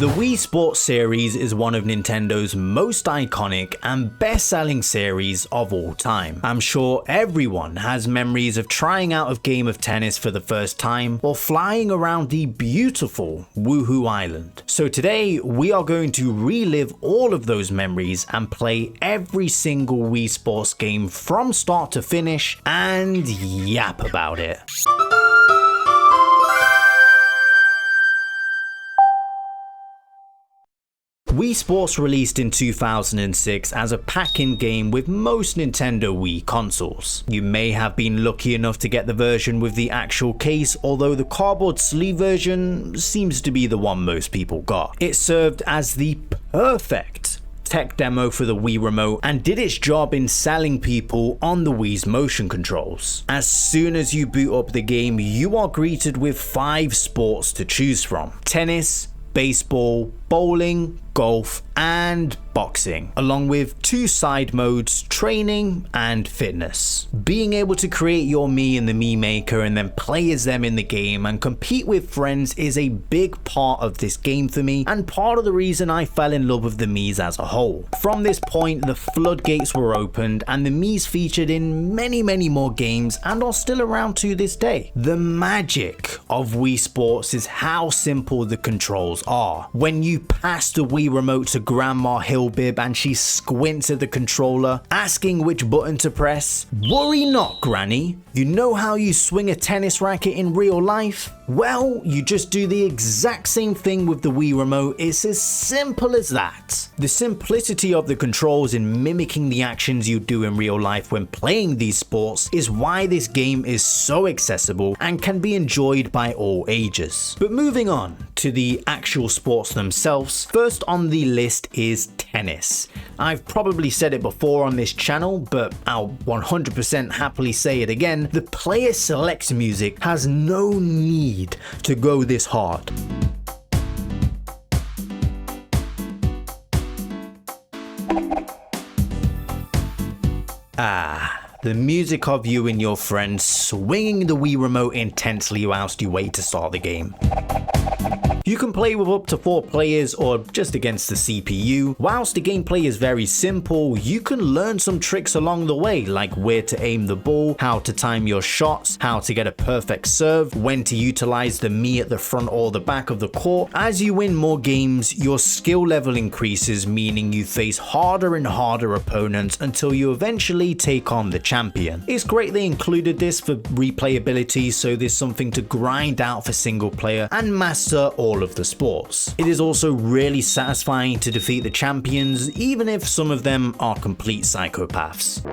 The Wii Sports Series is one of Nintendo's most iconic and best-selling series of all time. I'm sure everyone has memories of trying out a game of tennis for the first time or flying around the beautiful Woohoo Island. So today we are going to relive all of those memories and play every single Wii Sports game from start to finish and yap about it. Wii Sports released in 2006 as a pack-in game with most Nintendo Wii consoles. You may have been lucky enough to get the version with the actual case, although the cardboard sleeve version seems to be the one most people got. It served as the perfect tech demo for the Wii Remote and did its job in selling people on the Wii's motion controls. As soon as you boot up the game, you are greeted with 5 sports to choose from: tennis, baseball, bowling, golf, and boxing, along with 2 side modes, training and fitness. Being able to create your Mii in the Mii Maker and then play as them in the game and compete with friends is a big part of this game for me, and part of the reason I fell in love with the Miis as a whole. From this point, the floodgates were opened and the Miis featured in many more games and are still around to this day. The magic of Wii Sports is how simple the controls are. When you pass the Wii Remote to Grandma Hillbib and she squints at the controller, asking which button to press, worry not, Granny. You know how you swing a tennis racket in real life? Well, you just do the exact same thing with the Wii Remote. It's as simple as that. The simplicity of the controls in mimicking the actions you do in real life when playing these sports is why this game is so accessible and can be enjoyed by all ages. But moving on to the actual sports themselves, first on the list is tennis. I've probably said it before on this channel, but I'll 100% happily say it again. The player select music has no need to go this hard. The music of you and your friends swinging the Wii Remote intensely whilst you wait to start the game. You can play with up to 4 players or just against the CPU. Whilst the gameplay is very simple, you can learn some tricks along the way, like where to aim the ball, how to time your shots, how to get a perfect serve, when to utilize the Mii at the front or the back of the court. As you win more games, your skill level increases, meaning you face harder and harder opponents until you eventually take on the champion. It's great they included this for replayability, so there's something to grind out for single player and master all of the sports. It is also really satisfying to defeat the champions, even if some of them are complete psychopaths.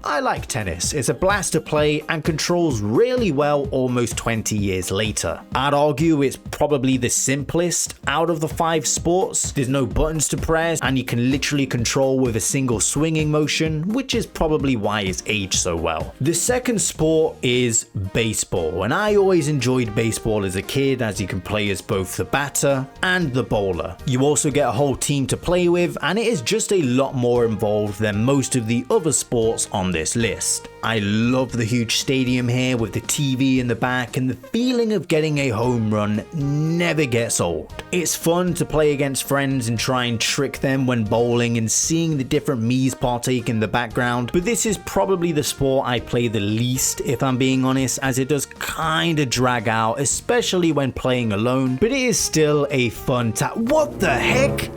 I like tennis. It's a blast to play and controls really well almost 20 years later. I'd argue it's probably the simplest out of the 5 sports. There's no buttons to press and you can literally control with a single swinging motion, which is probably why it's aged so well. The second sport is baseball, and I always enjoyed baseball as a kid, as you can play as both the batter and the bowler. You also get a whole team to play with, and it is just a lot more involved than most of the other sports on this list. I love the huge stadium here with the TV in the back, and the feeling of getting a home run never gets old. It's fun to play against friends and try and trick them when bowling and seeing the different Miis partake in the background, but this is probably the sport I play the least, if I'm being honest, as it does kinda drag out, especially when playing alone, but it is still a fun time. What the heck?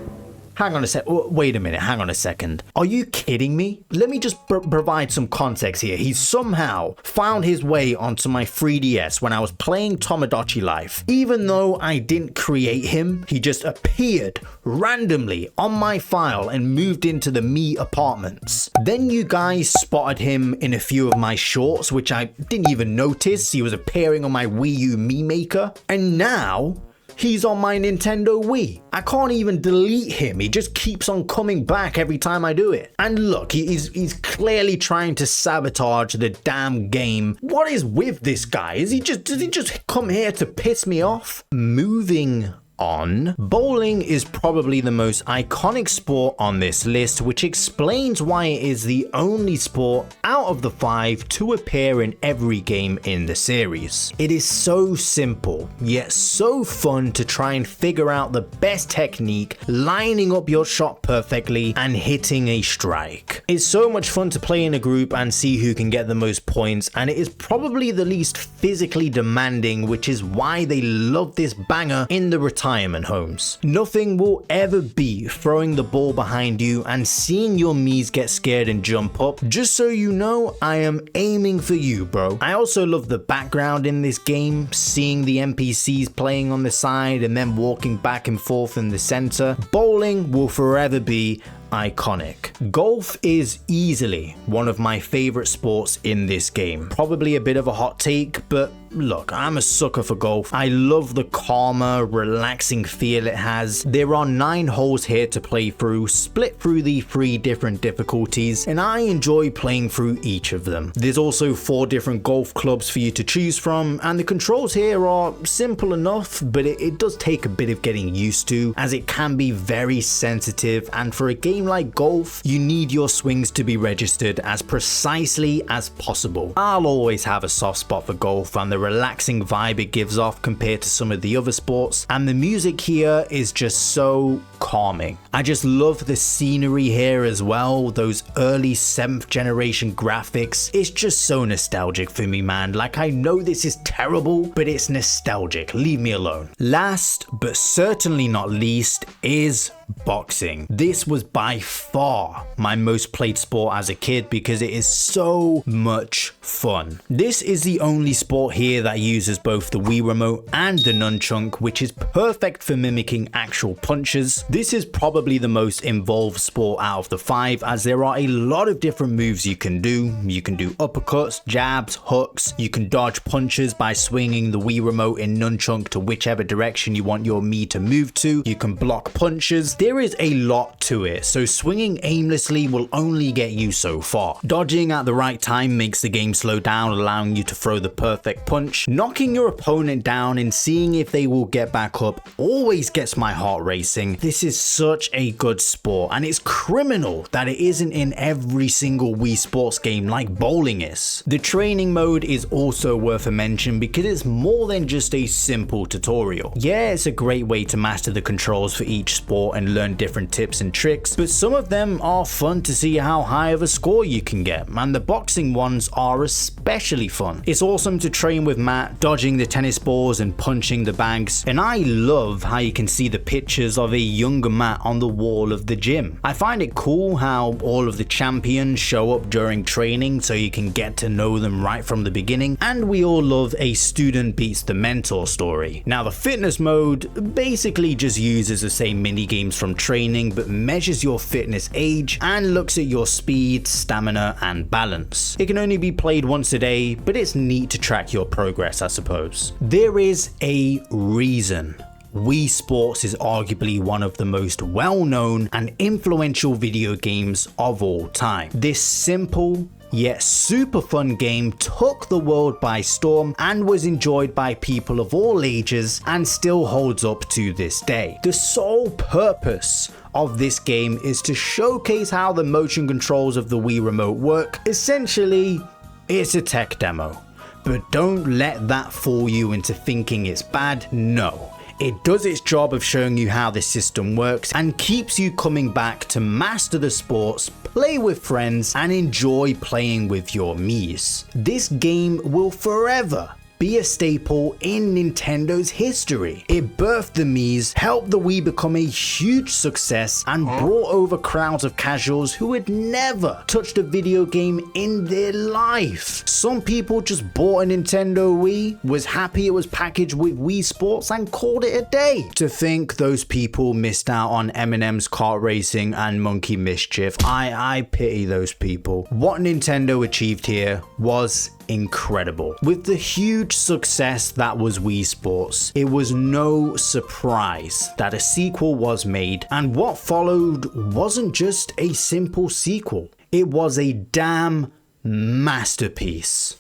Hang on a sec. Wait a minute. Hang on a second. Are you kidding me? Let me just provide some context here. He somehow found his way onto my 3DS when I was playing Tomodachi Life. Even though I didn't create him, he just appeared randomly on my file and moved into the Mii apartments. Then you guys spotted him in a few of my shorts, which I didn't even notice. He was appearing on my Wii U Mii Maker. And now he's on my Nintendo Wii. I can't even delete him. He just keeps on coming back every time I do it. And look, he's clearly trying to sabotage the damn game. What is with this guy? Does he just come here to piss me off? Moving on. Bowling is probably the most iconic sport on this list, which explains why it is the only sport out of the 5 to appear in every game in the series. It is so simple, yet so fun to try and figure out the best technique, lining up your shot perfectly and hitting a strike. It's so much fun to play in a group and see who can get the most points, and it is probably the least physically demanding, which is why they love this banger in the retirement homes. Nothing will ever beat throwing the ball behind you and seeing your Miis get scared and jump up. Just so you know, I am aiming for you, bro. I also love the background in this game, seeing the NPCs playing on the side and then walking back and forth in the center. Bowling will forever be iconic. Golf is easily one of my favorite sports in this game. Probably a bit of a hot take, but look, I'm a sucker for golf. I love the calmer, relaxing feel it has. There are 9 holes here to play through, split through the 3 different difficulties, and I enjoy playing through each of them. There's also 4 different golf clubs for you to choose from, and the controls here are simple enough, but it does take a bit of getting used to, as it can be very sensitive, and for a game like golf, you need your swings to be registered as precisely as possible. I'll always have a soft spot for golf and the relaxing vibe it gives off compared to some of the other sports, and the music here is just so calming. I just love the scenery here as well, those early 7th generation graphics. It's just so nostalgic for me, man. Like, I know this is terrible, but it's nostalgic. Leave me alone. Last, but certainly not least, is boxing. This was by far my most played sport as a kid because it is so much fun. This is the only sport here that uses both the Wii remote and the nunchuk, which is perfect for mimicking actual punches. This is probably the most involved sport out of the 5, as there are a lot of different moves you can do. You can do uppercuts, jabs, hooks. You can dodge punches by swinging the Wii remote in nunchuk to whichever direction you want your Mii to move to. You can block punches. There is a lot to it, so swinging aimlessly will only get you so far. Dodging at the right time makes the game slow down, allowing you to throw the perfect punch. Knocking your opponent down and seeing if they will get back up always gets my heart racing. This is such a good sport, and it's criminal that it isn't in every single Wii Sports game like bowling is. The training mode is also worth a mention because it's more than just a simple tutorial. Yeah, it's a great way to master the controls for each sport and learn different tips and tricks, but some of them are fun to see how high of a score you can get, and the boxing ones are especially fun. It's awesome to train with Matt, dodging the tennis balls and punching the bags, and I love how you can see the pictures of a younger Matt on the wall of the gym. I find it cool how all of the champions show up during training so you can get to know them right from the beginning, and we all love a student beats the mentor story. Now, the fitness mode basically just uses the same mini games from training, but measures your fitness age and looks at your speed, stamina, and balance. It can only be played once a day, but it's neat to track your progress, I suppose. There is a reason Wii Sports is arguably one of the most well-known and influential video games of all time. This simple yet super fun game took the world by storm and was enjoyed by people of all ages and still holds up to this day. The sole purpose of this game is to showcase how the motion controls of the Wii remote work. Essentially, it's a tech demo. But don't let that fool you into thinking it's bad. No. It does its job of showing you how the system works and keeps you coming back to master the sports, play with friends, and enjoy playing with your Miis. This game will forever be a staple in Nintendo's history. It birthed the Miis, helped the Wii become a huge success, and brought over crowds of casuals who had never touched a video game in their life. Some people just bought a Nintendo Wii, was happy it was packaged with Wii Sports, and called it a day. To think those people missed out on Eminem's kart racing and Monkey Mischief, I pity those people. What Nintendo achieved here was incredible. With the huge success that was Wii Sports, it was no surprise that a sequel was made, and what followed wasn't just a simple sequel, it was a damn masterpiece.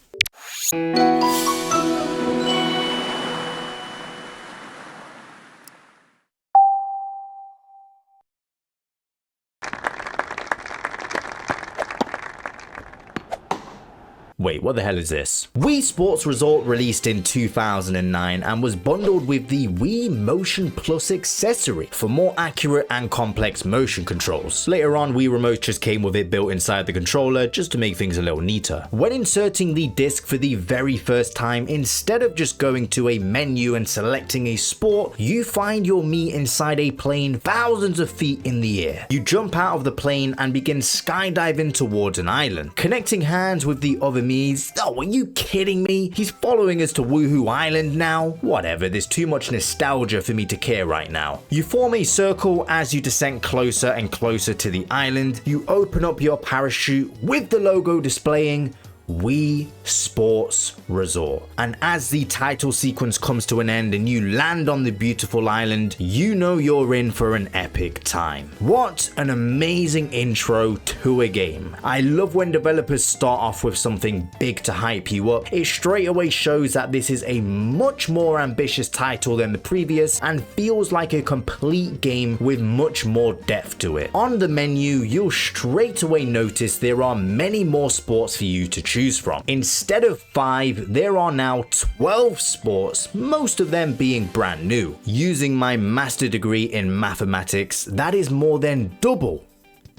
Wait, what the hell is this? Wii Sports Resort released in 2009 and was bundled with the Wii Motion Plus accessory for more accurate and complex motion controls. Later on, Wii Remote just came with it built inside the controller just to make things a little neater. When inserting the disc for the very first time, instead of just going to a menu and selecting a sport, you find your Mii inside a plane thousands of feet in the air. You jump out of the plane and begin skydiving towards an island. Connecting hands with the other Miis. Oh, are you kidding me? He's following us to Woohoo Island now? Whatever, there's too much nostalgia for me to care right now. You form a circle as you descend closer and closer to the island. You open up your parachute with the logo displaying Wii Sports Resort. And as the title sequence comes to an end and you land on the beautiful island, you know you're in for an epic time. What an amazing intro to a game. I love when developers start off with something big to hype you up. It straight away shows that this is a much more ambitious title than the previous and feels like a complete game with much more depth to it. On the menu, you'll straight away notice there are many more sports for you to choose from. Instead of 5, there are now 12 sports, most of them being brand new. Using my master degree in mathematics, that is more than double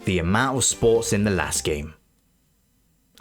the amount of sports in the last game,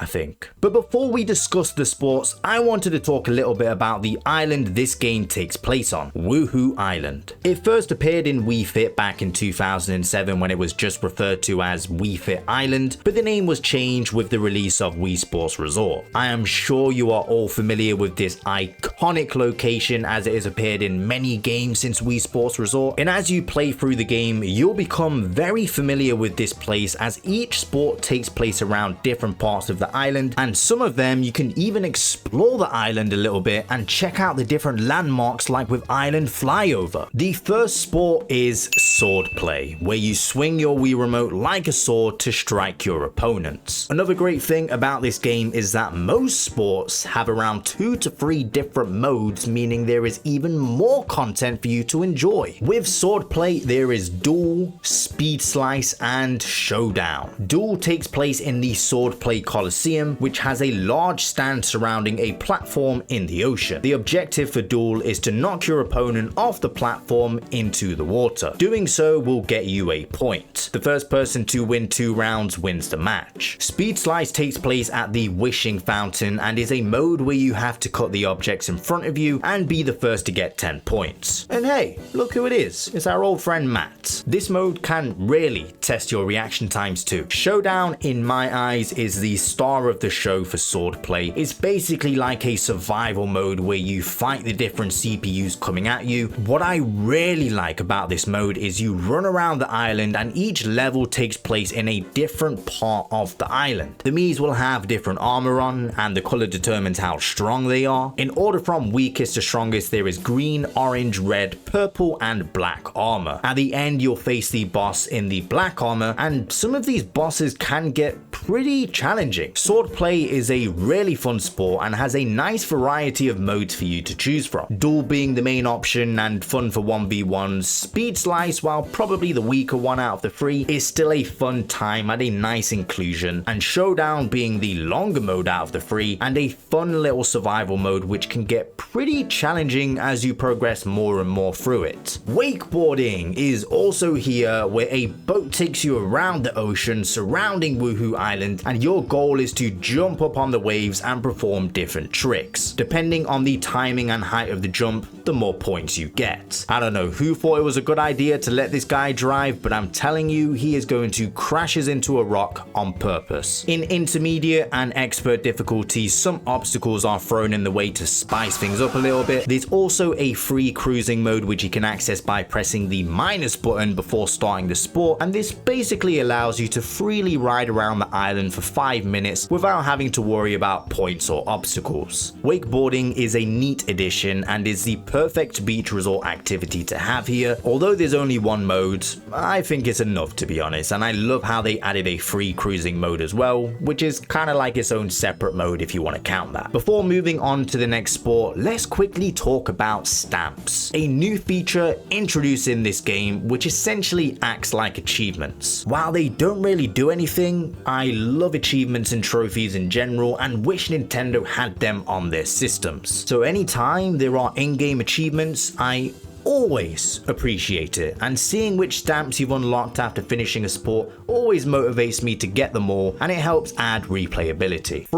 I think. But before we discuss the sports, I wanted to talk a little bit about the island this game takes place on, Woohoo Island. It first appeared in Wii Fit back in 2007 when it was just referred to as Wii Fit Island, but the name was changed with the release of Wii Sports Resort. I am sure you are all familiar with this iconic location as it has appeared in many games since Wii Sports Resort, and as you play through the game, you'll become very familiar with this place as each sport takes place around different parts of the island, and some of them you can even explore the island a little bit and check out the different landmarks like with island flyover. The first sport is sword play, where you swing your Wii remote like a sword to strike your opponents. Another great thing about this game is that most sports have around 2 to 3 different modes, meaning there is even more content for you to enjoy. With sword play, there is duel, speed slice, and showdown. Duel takes place in the sword play Coliseum, which has a large stand surrounding a platform in the ocean. The objective for duel is to knock your opponent off the platform into the water. Doing so will get you a point. The first person to win 2 rounds wins the match. Speed slice takes place at the wishing fountain and is a mode where you have to cut the objects in front of you and be the first to get 10 points. And hey, look who it is. It's our old friend Matt. This mode can really test your reaction times too. Showdown, in my eyes, is the star of the show for sword play. It's basically like a survival mode where you fight the different CPUs coming at you. What I really like about this mode is you run around the island and each level takes place in a different part of the island. The Miis will have different armor on and the color determines how strong they are. In order from weakest to strongest, there is green, orange, red, purple, and black armor. At the end, you'll face the boss in the black armor, and some of these bosses can get pretty challenging. Sword play is a really fun sport and has a nice variety of modes for you to choose from. Duel being the main option and fun for 1v1s, speed slice, while probably the weaker one out of the 3, is still a fun time and a nice inclusion, and showdown being the longer mode out of the 3 and a fun little survival mode which can get pretty challenging as you progress more and more through it. Wakeboarding is also here, where a boat takes you around the ocean surrounding Woohoo Island, and your goal is to jump up on the waves and perform different tricks. Depending on the timing and height of the jump, the more points you get. I don't know who thought it was a good idea to let this guy drive, but I'm telling you, he is going to crash into a rock on purpose. In intermediate and expert difficulties, some obstacles are thrown in the way to spice things up a little bit. There's also a free cruising mode which you can access by pressing the minus button before starting the sport, and this basically allows you to freely ride around the island for 5 minutes without having to worry about points or obstacles. Wakeboarding is a neat addition and is the perfect beach resort activity to have here. Although there's only one mode, I think it's enough to be honest, and I love how they added a free cruising mode as well, which is kind of like its own separate mode if you want to count that. Before moving on to the next sport, let's quickly talk about stamps, a new feature introduced in this game which essentially acts like achievements. While they don't really do anything, I love achievements and trophies in general and wish Nintendo had them on their systems. So anytime there are in-game achievements, I always appreciate it, and seeing which stamps you've unlocked after finishing a sport always motivates me to get them all, and it helps add replayability.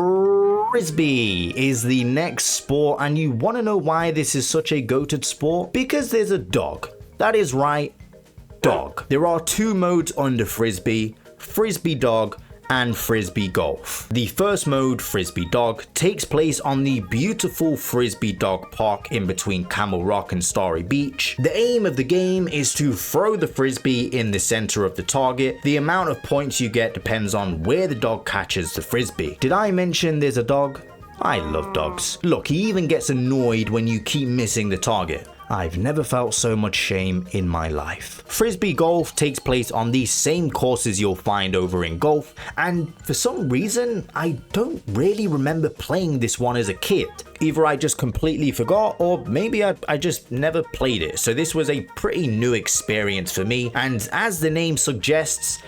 Frisbee is the next sport, and you want to know why this is such a goated sport? Because there's a dog. That is right, dog. There are two modes under Frisbee: Frisbee Dog and Frisbee Golf. The first mode, Frisbee Dog, takes place on the beautiful Frisbee Dog Park in between Camel Rock and Starry Beach. The aim of the game is to throw the Frisbee in the center of the target. The amount of points you get depends on where the dog catches the Frisbee. Did I mention there's a dog? I love dogs. Look, he even gets annoyed when you keep missing the target. I've never felt so much shame in my life. Frisbee Golf takes place on the same courses you'll find over in golf, and for some reason, I don't really remember playing this one as a kid. Either I just completely forgot, or maybe I just never played it, so this was a pretty new experience for me, and as the name suggests,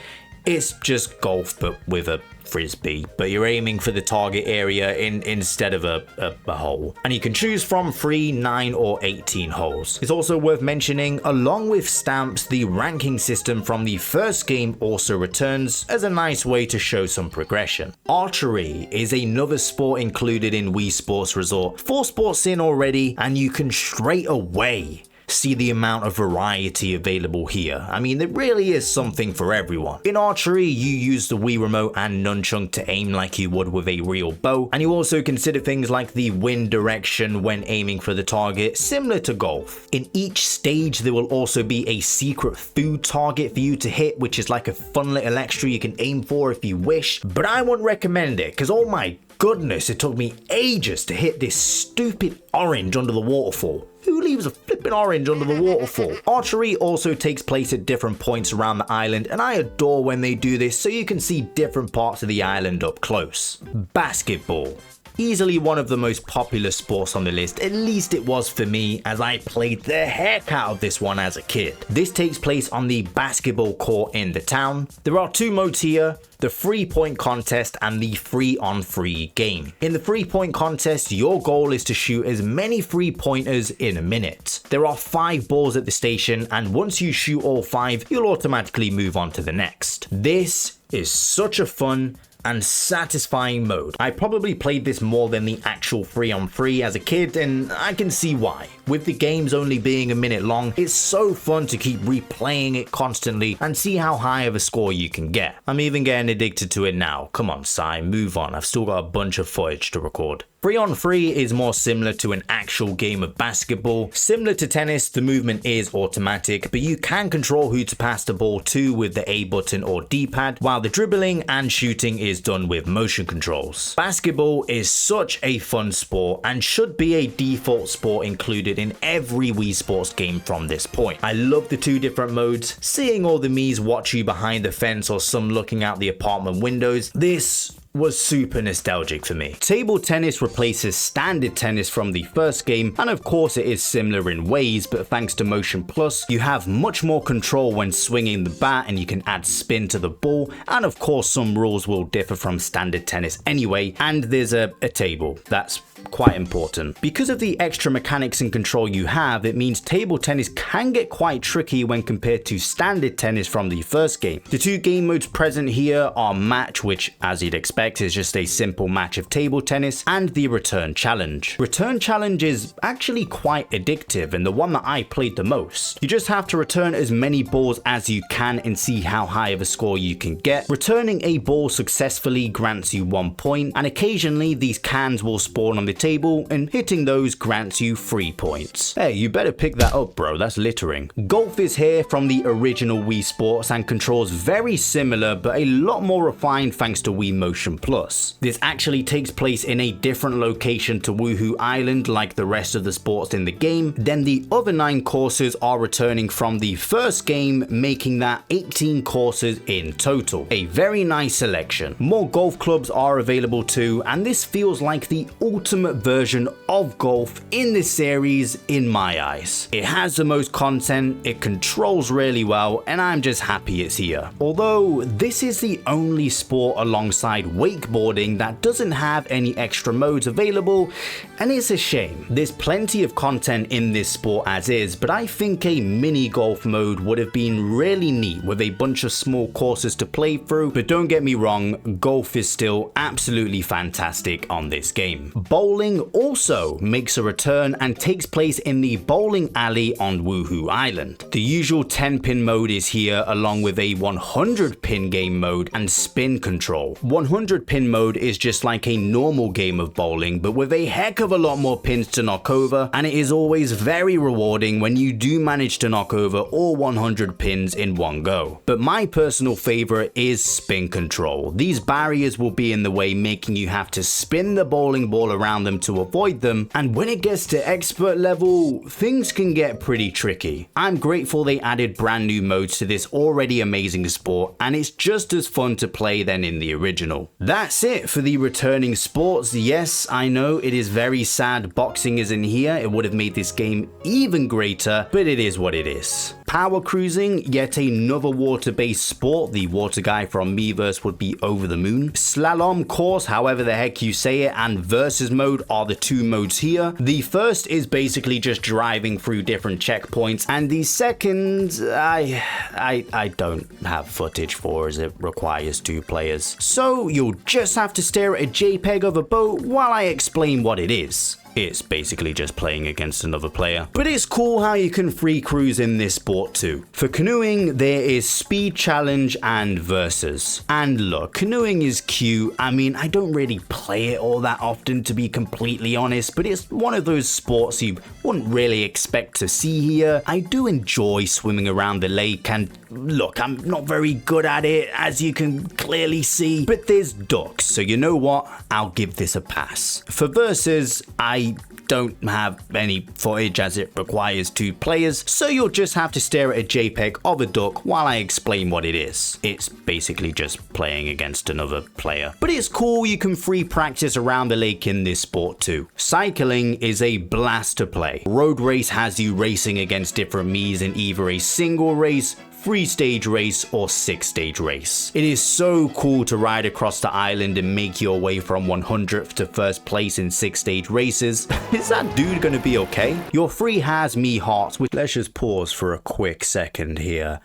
it's just golf but with a Frisbee, but you're aiming for the target area instead of a hole. And you can choose from 3, 9 or 18 holes. It's also worth mentioning, along with stamps, the ranking system from the first game also returns as a nice way to show some progression. Archery is another sport included in Wii Sports Resort. 4 sports in already, and you can straight away see the amount of variety available here. I mean, there really is something for everyone. In archery, you use the Wii remote and nunchuk to aim like you would with a real bow, and you also consider things like the wind direction when aiming for the target, similar to golf. In each stage, there will also be a secret food target for you to hit, which is like a fun little extra you can aim for if you wish, but I wouldn't recommend it, because oh my goodness, it took me ages to hit this stupid orange under the waterfall. Who leaves a flippin' orange under the waterfall? Archery also takes place at different points around the island, and I adore when they do this so you can see different parts of the island up close. Basketball. Easily one of the most popular sports on the list, at least it was for me, as I played the heck out of this one as a kid. This takes place on the basketball court in the town. There are 2 modes here: the 3-point contest and the 3-on-3 game. In the 3-point contest, your goal is to shoot as many 3-pointers in a minute. There are 5 balls at the station, and once you shoot all 5, you'll automatically move on to the next. This is such a fun and satisfying mode. I probably played this more than the actual 3-on-3 as a kid, and I can see why. With the games only being a minute long, it's so fun to keep replaying it constantly and see how high of a score you can get. I'm even getting addicted to it now. Come on, Si, move on. I've still got a bunch of footage to record. 3-on-3 is more similar to an actual game of basketball. Similar to tennis, the movement is automatic, but you can control who to pass the ball to with the A button or D-pad, while the dribbling and shooting is done with motion controls. Basketball is such a fun sport and should be a default sport included in every Wii Sports game from this point. I love the 2 different modes, seeing all the Miis watch you behind the fence or some looking out the apartment windows. This was super nostalgic for me. Table tennis replaces standard tennis from the first game, and of course it is similar in ways, but thanks to Motion Plus, you have much more control when swinging the bat and you can add spin to the ball, and of course some rules will differ from standard tennis anyway, and there's a table. That's quite important. Because of the extra mechanics and control you have, it means table tennis can get quite tricky when compared to standard tennis from the first game. The 2 game modes present here are match, which as you'd expect is just a simple match of table tennis, and the return challenge. Return challenge is actually quite addictive and the one that I played the most. You just have to return as many balls as you can and see how high of a score you can get. Returning a ball successfully grants you 1 point, and occasionally these cans will spawn on the table, and hitting those grants you 3 points. Hey, you better pick that up, bro, that's littering. Golf is here from the original Wii Sports and controls very similar but a lot more refined thanks to Wii Motion PlayStation Plus. This actually takes place in a different location to Woohoo Island like the rest of the sports in the game. Then the other 9 courses are returning from the first game, making that 18 courses in total. A very nice selection. More golf clubs are available too, and this feels like the ultimate version of golf in this series in my eyes. It has the most content, it controls really well, and I'm just happy it's here. Although this is the only sport alongside wakeboarding that doesn't have any extra modes available, and it's a shame. There's plenty of content in this sport as is, but I think a mini golf mode would have been really neat with a bunch of small courses to play through. But don't get me wrong, golf is still absolutely fantastic on this game. Bowling also makes a return and takes place in the bowling alley on Woohoo Island. The usual 10-pin mode is here, along with a 100-pin game mode and spin control. 100-pin mode is just like a normal game of bowling, but with a heck of a lot more pins to knock over, and it is always very rewarding when you do manage to knock over all 100 pins in one go. But my personal favorite is spin control. These barriers will be in the way, making you have to spin the bowling ball around them to avoid them, and when it gets to expert level, things can get pretty tricky. I'm grateful they added brand new modes to this already amazing sport, and it's just as fun to play than in the original. That's it for the returning sports. Yes, I know it is very sad boxing isn't here. It would have made this game even greater, but it is what it is. Power cruising, yet another water-based sport. The water guy from Miiverse would be over the moon. Slalom course, however the heck you say it, and versus mode are the 2 modes here. The first is basically just driving through different checkpoints, and the second, I don't have footage for, as it requires 2 players. So you'll just have to stare at a JPEG of a boat while I explain what it is. It's basically just playing against another player. But it's cool how you can free cruise in this sport too. For canoeing, there is speed challenge and versus. And look, canoeing is cute. I mean, I don't really play it all that often, to be completely honest, but it's one of those sports you wouldn't really expect to see here. I do enjoy swimming around the lake, and look, I'm not very good at it, as you can clearly see, but there's ducks, so you know what? I'll give this a pass. For versus, I don't have any footage as it requires 2 players, so you'll just have to stare at a JPEG of a duck while I explain what it is. It's basically just playing against another player. But it's cool, you can free practice around the lake in this sport too. Cycling is a blast to play. Road race has you racing against different Miis in either a single race, 3-stage race, or 6-stage race. It is so cool to ride across the island and make your way from 100th to 1st place in 6-stage races. Is that dude gonna be okay? Your free has me hearts, which let's just pause for a quick second here.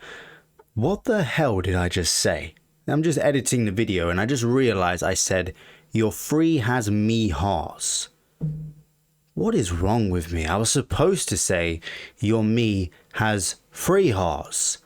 What the hell did I just say? I'm just editing the video and I just realized I said, your free has me hearts. What is wrong with me? I was supposed to say, your me has free hearts.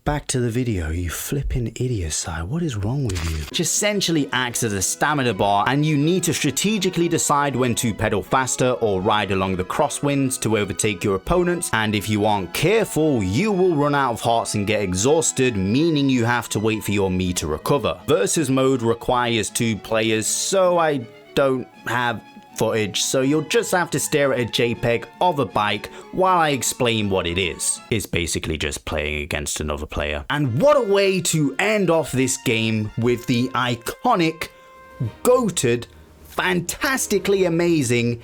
Back to the video, you flipping idiocide, what is wrong with you? Which essentially acts as a stamina bar, and you need to strategically decide when to pedal faster or ride along the crosswinds to overtake your opponents, and if you aren't careful, you will run out of hearts and get exhausted, meaning you have to wait for your Mii to recover. Versus mode requires 2 players, so I don't have footage, so you'll just have to stare at a JPEG of a bike while I explain what it is. It's basically just playing against another player. And what a way to end off this game with the iconic, goated, fantastically amazing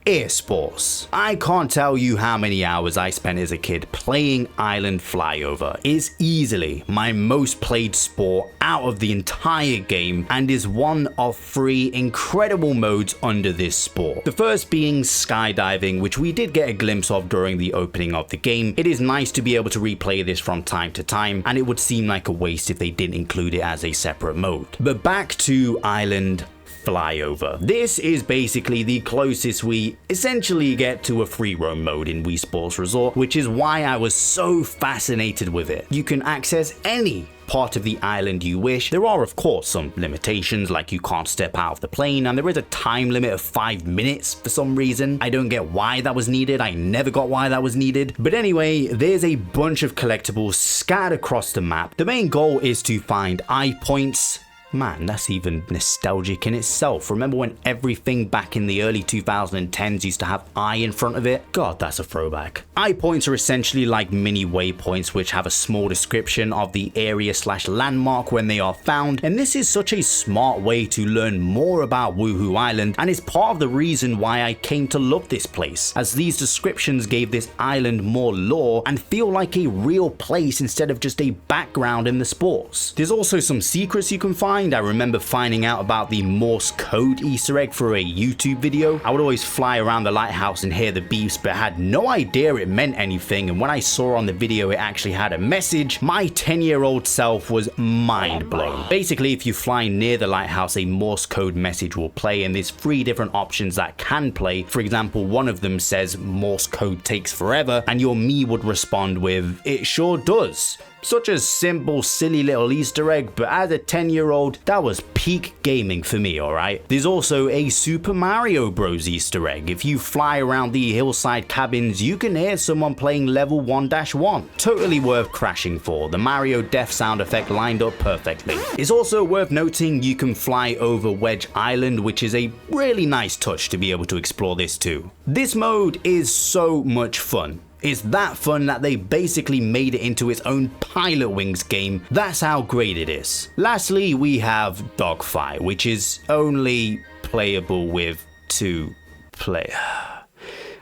Air Sports. I can't tell you how many hours I spent as a kid playing Island Flyover. It's easily my most played sport out of the entire game and is one of 3 incredible modes under this sport. The first being skydiving, which we did get a glimpse of during the opening of the game. It is nice to be able to replay this from time to time, and it would seem like a waste if they didn't include it as a separate mode. But back to Island Flyover. This is basically the closest we essentially get to a free roam mode in Wii Sports Resort, which is why I was so fascinated with it. You can access any part of the island you wish. There are of course some limitations, like you can't step out of the plane, and there is a time limit of 5 minutes for some reason. I don't get why that was needed. I never got why that was needed. But anyway, there's a bunch of collectibles scattered across the map. The main goal is to find eye points, Man, that's even nostalgic in itself. Remember when everything back in the early 2010s used to have I in front of it? God, that's a throwback. I points are essentially like mini waypoints which have a small description of the area / landmark when they are found, and this is such a smart way to learn more about Wuhu Island, and is part of the reason why I came to love this place, as these descriptions gave this island more lore and feel like a real place instead of just a background in the sports. There's also some secrets you can find. I remember finding out about the Morse code Easter egg for a YouTube video. I would always fly around the lighthouse and hear the beeps, but had no idea it meant anything, and when I saw on the video it actually had a message, my 10-year-old self was mind blown. Basically, if you fly near the lighthouse, a Morse code message will play, and there's 3 different options that can play. For example, one of them says Morse code takes forever, and your me would respond with, "It sure does." Such a simple, silly little Easter egg, but as a 10-year-old, that was peak gaming for me, alright? There's also a Super Mario Bros. Easter egg. If you fly around the hillside cabins, you can hear someone playing level 1-1. Totally worth crashing for. The Mario death sound effect lined up perfectly. It's also worth noting you can fly over Wedge Island, which is a really nice touch to be able to explore this too. This mode is so much fun. It's that fun that they basically made it into its own Pilot Wings game. That's how great it is. Lastly, we have Dogfight, which is only playable with 2 players.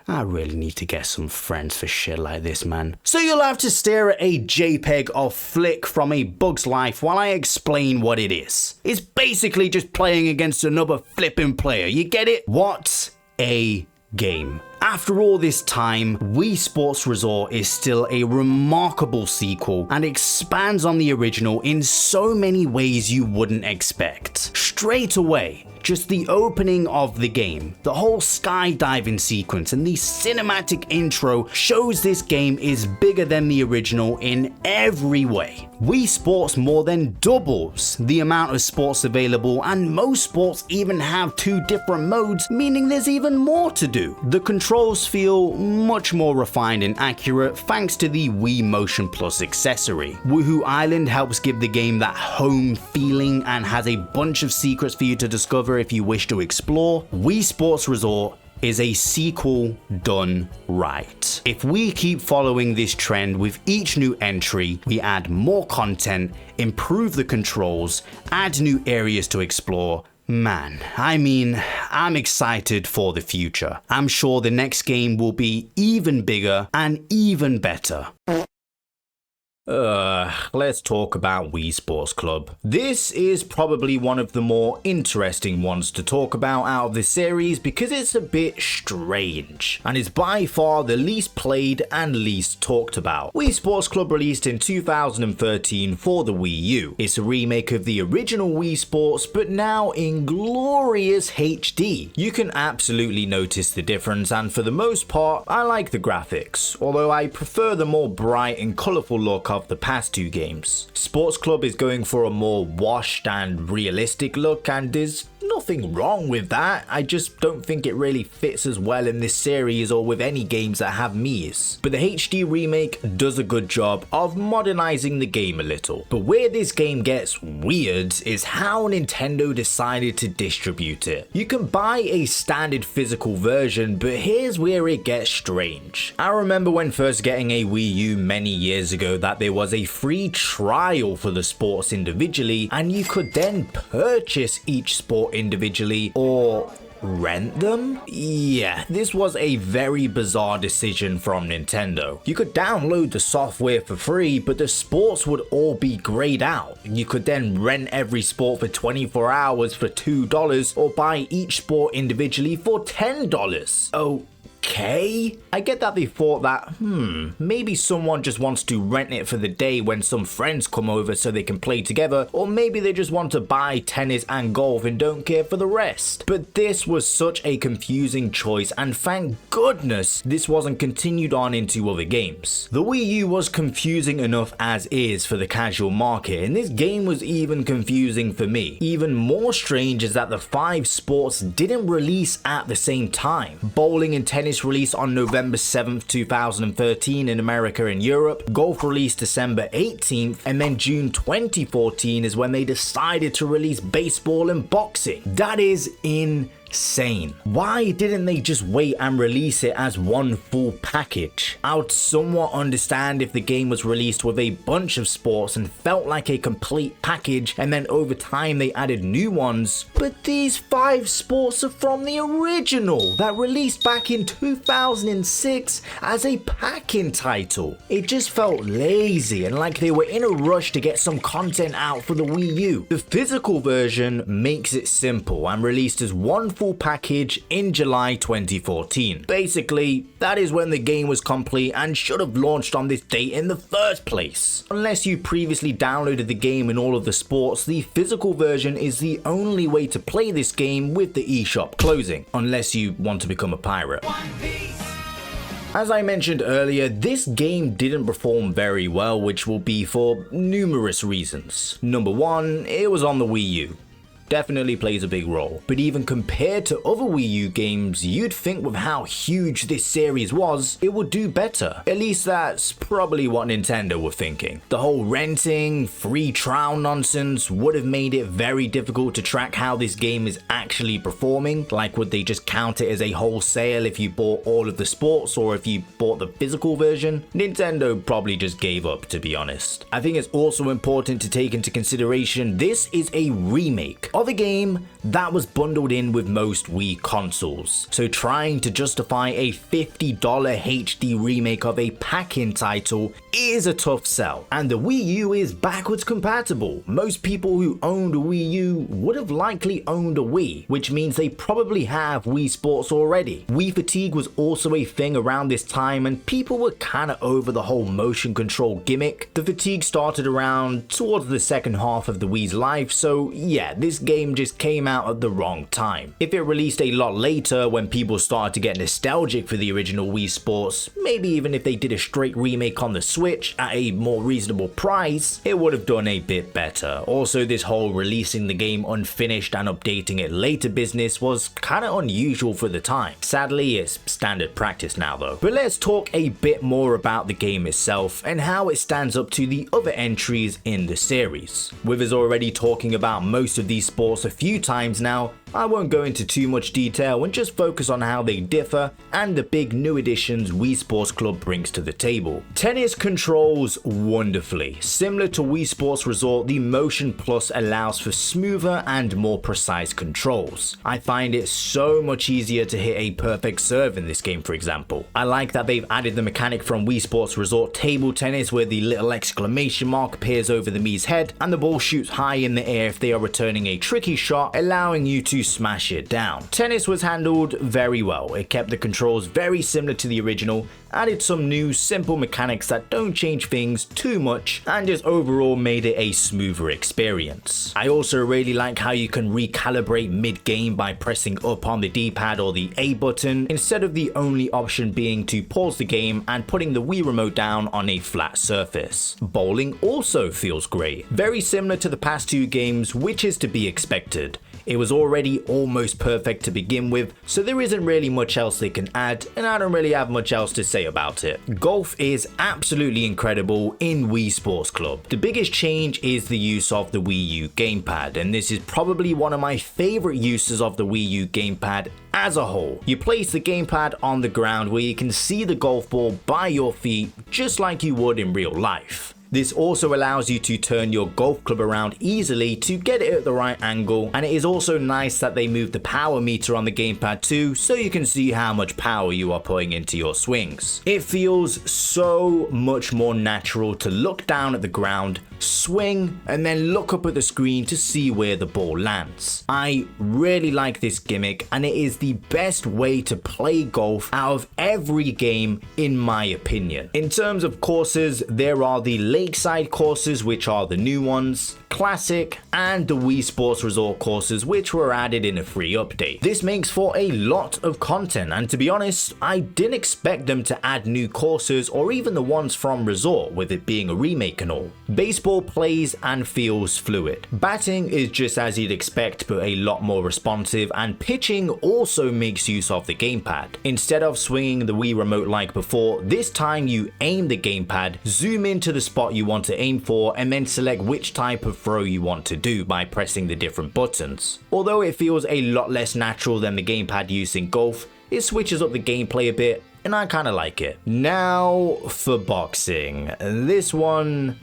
I really need to get some friends for shit like this, man. So you'll have to stare at a JPEG of Flick from A Bug's Life while I explain what it is. It's basically just playing against another flipping player, you get it? What a game. After all this time, Wii Sports Resort is still a remarkable sequel and expands on the original in so many ways you wouldn't expect. Straight away, just the opening of the game, the whole skydiving sequence, and the cinematic intro shows this game is bigger than the original in every way. Wii Sports more than doubles the amount of sports available, and most sports even have 2 different modes, meaning there's even more to do. The controls feel much more refined and accurate thanks to the Wii Motion Plus accessory. Wuhu Island helps give the game that home feeling and has a bunch of secrets for you to discover if you wish to explore. Wii Sports Resort is a sequel done right. If we keep following this trend with each new entry, we add more content, improve the controls, add new areas to explore, man, I mean, I'm excited for the future. I'm sure the next game will be even bigger and even better. Let's talk about Wii Sports Club. This is probably one of the more interesting ones to talk about out of the series because it's a bit strange and is by far the least played and least talked about. Wii Sports Club released in 2013 for the Wii U. It's a remake of the original Wii Sports but now in glorious HD. You can absolutely notice the difference, and for the most part I like the graphics, although I prefer the more bright and colourful look of the past 2 games. Sports Club is going for a more washed and realistic look, and there's nothing wrong with that. I just don't think it really fits as well in this series or with any games that have Mii's. But the HD remake does a good job of modernizing the game a little. But where this game gets weird is how Nintendo decided to distribute it. You can buy a standard physical version, but here's where it gets strange. I remember when first getting a Wii U many years ago that there was a free trial for the sports individually, and you could then purchase each sport individually or rent them? Yeah, this was a very bizarre decision from Nintendo. You could download the software for free, but the sports would all be grayed out. You could then rent every sport for 24 hours for $2 or buy each sport individually for $10. Okay, I get that they thought that, maybe someone just wants to rent it for the day when some friends come over so they can play together, or maybe they just want to buy tennis and golf and don't care for the rest. But this was such a confusing choice, and thank goodness this wasn't continued on into other games. The Wii U was confusing enough as is for the casual market, and this game was even confusing for me. Even more strange is that the 5 sports didn't release at the same time. Bowling and tennis Tennis released on November 7th, 2013 in America and Europe. Golf released December 18th, and then June 2014 is when they decided to release baseball and boxing. That is insane. Why didn't they just wait and release it as one full package? I would somewhat understand if the game was released with a bunch of sports and felt like a complete package, and then over time they added new ones, but these 5 sports are from the original that released back in 2006 as a pack-in title. It just felt lazy and like they were in a rush to get some content out for the Wii U. The physical version makes it simple and released as one full package in July 2014. Basically, that is when the game was complete and should have launched on this date in the first place. Unless you previously downloaded the game in all of the sports, the physical version is the only way to play this game with the eShop closing, unless you want to become a pirate. As I mentioned earlier, this game didn't perform very well, which will be for numerous reasons. Number 1, it was on the Wii U. Definitely plays a big role. But even compared to other Wii U games, you'd think with how huge this series was, it would do better. At least that's probably what Nintendo were thinking. The whole renting, free trial nonsense would have made it very difficult to track how this game is actually performing. Like, would they just count it as a wholesale if you bought all of the sports or if you bought the physical version? Nintendo probably just gave up, to be honest. I think it's also important to take into consideration this is a remake of a game that was bundled in with most Wii consoles. So trying to justify a $50 HD remake of a pack-in title is a tough sell. And the Wii U is backwards compatible. Most people who owned a Wii U would have likely owned a Wii, which means they probably have Wii Sports already. Wii fatigue was also a thing around this time, and people were kinda over the whole motion control gimmick. The fatigue started around towards the second half of the Wii's life, so yeah, this game just came out at the wrong time. If it released a lot later, when people started to get nostalgic for the original Wii Sports, maybe even if they did a straight remake on the Switch at a more reasonable price, it would have done a bit better. Also, this whole releasing the game unfinished and updating it later business was kinda unusual for the time. Sadly, it's standard practice now though. But let's talk a bit more about the game itself and how it stands up to the other entries in the series. With us already talking about most of these sports a few times now, I won't go into too much detail and just focus on how they differ and the big new additions Wii Sports Club brings to the table. Tennis controls wonderfully. Similar to Wii Sports Resort, the Motion Plus allows for smoother and more precise controls. I find it so much easier to hit a perfect serve in this game, for example. I like that they've added the mechanic from Wii Sports Resort table tennis where the little exclamation mark appears over the Mii's head and the ball shoots high in the air if they are returning a tricky shot, allowing you to smash it down. Tennis was handled very well. It kept the controls very similar to the original, added some new simple mechanics that don't change things too much, and just overall made it a smoother experience. I also really like how you can recalibrate mid-game by pressing up on the D-pad or the A button, instead of the only option being to pause the game and putting the Wii remote down on a flat surface. Bowling also feels great. Very similar to the past 2 games, which is to be expected. It was already almost perfect to begin with, so there isn't really much else they can add, and I don't really have much else to say about it. Golf is absolutely incredible in Wii Sports Club. The biggest change is the use of the Wii U gamepad, and this is probably one of my favorite uses of the Wii U gamepad as a whole. You place the gamepad on the ground where you can see the golf ball by your feet, just like you would in real life. This also allows you to turn your golf club around easily to get it at the right angle, and it is also nice that they moved the power meter on the gamepad too, so you can see how much power you are putting into your swings. It feels so much more natural to look down at the ground, swing, and then look up at the screen to see where the ball lands. I really like this gimmick, and it is the best way to play golf out of every game in my opinion. In terms of courses, there are the Lakeside courses, which are the new ones, Classic, and the Wii Sports Resort courses, which were added in a free update. This makes for a lot of content, and to be honest, I didn't expect them to add new courses or even the ones from Resort, with it being a remake and all. Baseball plays and feels fluid. Batting is just as you'd expect, but a lot more responsive, and pitching also makes use of the gamepad. Instead of swinging the Wii remote like before, this time you aim the gamepad, zoom into the spot you want to aim for, and then select which type of throw you want to do by pressing the different buttons. Although it feels a lot less natural than the gamepad used in golf, it switches up the gameplay a bit, and I kinda like it. Now for boxing. This one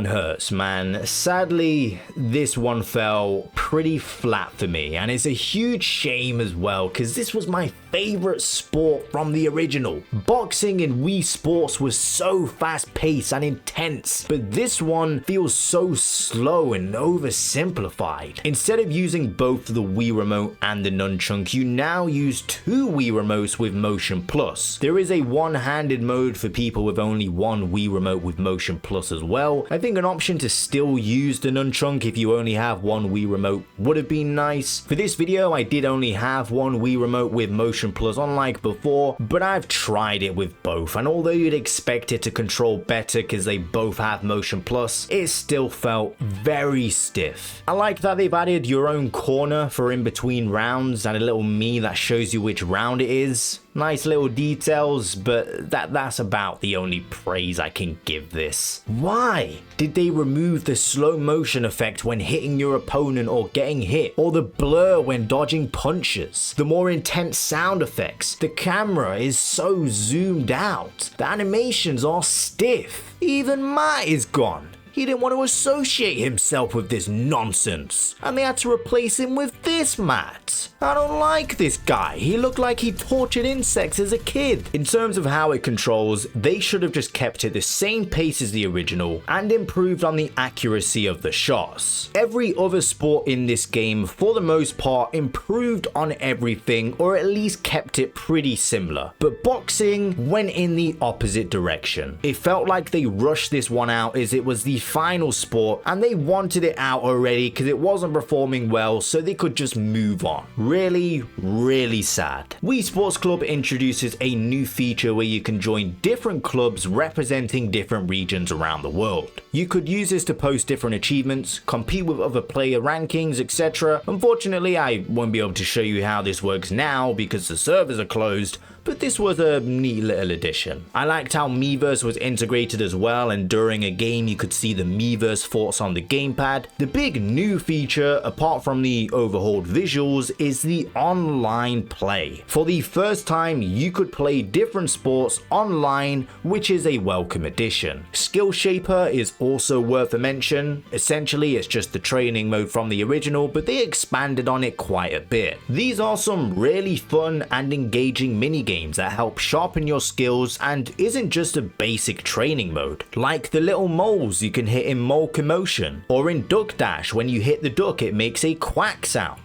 hurts, man. Sadly, this one fell pretty flat for me, and it's a huge shame as well, because this was my favorite sport from the original. Boxing in Wii Sports was so fast-paced and intense, but this one feels so slow and oversimplified. Instead of using both the Wii remote and the nunchuk, you now use two Wii remotes with Motion Plus. There is a one-handed mode for people with only one Wii remote with Motion Plus as well. I think an option to still use the nunchuk if you only have one Wii remote would have been nice. For this video, I did only have one Wii remote with Motion Plus, unlike before, but I've tried it with both, and although you'd expect it to control better because they both have Motion Plus, it still felt very stiff. I like that they've added your own corner for in between rounds and a little me that shows you which round it is. Nice little details, but that's about the only praise I can give this. Why did they remove the slow motion effect when hitting your opponent or getting hit, or the blur when dodging punches, the more intense sound effects? The camera is so zoomed out, the animations are stiff, even Matt is gone. He didn't want to associate himself with this nonsense, and they had to replace him with this Matt. I don't like this guy. He looked like he tortured insects as a kid. In terms of how it controls, they should have just kept it the same pace as the original and improved on the accuracy of the shots. Every other sport in this game, for the most part, improved on everything, or at least kept it pretty similar. But boxing went in the opposite direction. It felt like they rushed this one out as it was the final sport, and they wanted it out already because it wasn't performing well, so they could just move on. Really sad. Wii Sports Club introduces a new feature where you can join different clubs representing different regions around the world. You could use this to post different achievements, compete with other player rankings, etc. Unfortunately, I won't be able to show you how this works now because the servers are closed, but this was a neat little addition. I liked how Miiverse was integrated as well, and during a game you could see the Miiverse thoughts on the gamepad. The big new feature, apart from the overhauled visuals, is the online play. For the first time, you could play different sports online, which is a welcome addition. Skill Shaper is also worth a mention. Essentially, it's just the training mode from the original, but they expanded on it quite a bit. These are some really fun and engaging minigames that help sharpen your skills and isn't just a basic training mode, like the little moles you can hit in Mole Commotion, or in Duck Dash when you hit the duck it makes a quack sound.